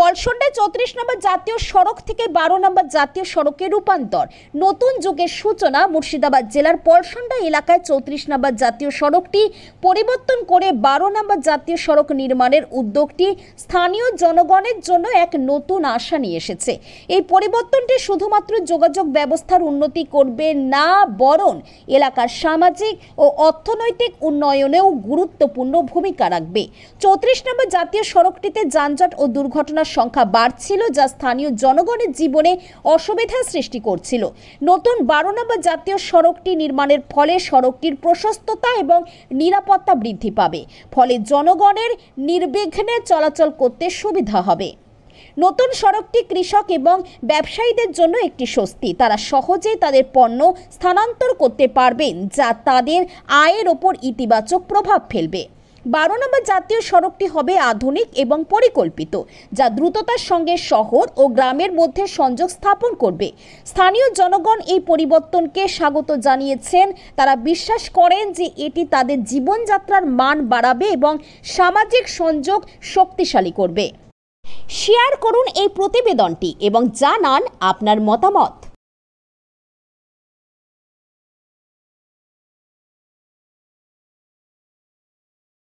পলসন্ডায় 34 নম্বর জাতীয় সড়ক থেকে 12 নম্বর জাতীয় সড়কে রূপান্তর। নতুন যুগের সূচনা। মুর্শিদাবাদ জেলার পলসন্ডা এলাকায় 34 নম্বর জাতীয় সড়কটি পরিবর্তন করে 12 নম্বর জাতীয় সড়ক নির্মাণের উদ্যোগটি স্থানীয় জনগণের জন্য এক নতুন আশা নিয়ে এসেছে। এই পরিবর্তনটি শুধুমাত্র যোগাযোগ ব্যবস্থার উন্নতি করবে না, বরং এলাকার সামাজিক ও অর্থনৈতিক উন্নয়নেও গুরুত্বপূর্ণ ভূমিকা রাখবে। 34 নম্বর জাতীয় সড়কটিতে যানজট ও দুর্ঘটনার সংখ্যা বাড়ছিল, যা স্থানীয় জনগণের জীবনে অসুবিধা সৃষ্টি করছিল। নতুন 12 নম্বর জাতীয় সড়কটি নির্মাণের ফলে সড়কটির প্রশস্ততা এবং নিরাপত্তা বৃদ্ধি পাবে, ফলে জনগণের নির্বিঘ্নে চলাচল করতে সুবিধা হবে। নতুন সড়কটি কৃষক এবং ব্যবসায়ীদের জন্য একটি স্বস্তি। তারা সহজেই তাদের পণ্য স্থানান্তর করতে পারবেন, যা তাদের আয়ের ওপর ইতিবাচক প্রভাব ফেলবে। 12 নম্বর জাতীয় সড়কটি হবে আধুনিক এবং পরিকল্পিত, যা দ্রুততার সঙ্গে শহর ও গ্রামের মধ্যে সংযোগ স্থাপন করবে। স্থানীয় জনগণ এই পরিবর্তনকে স্বাগত জানিয়েছেন। তারা বিশ্বাস করেন যে এটি তাদের জীবনযাত্রার মান বাড়াবে এবং সামাজিক সংযোগ শক্তিশালী করবে। শেয়ার করুন এই প্রতিবেদনটি এবং জানান আপনার মতামত।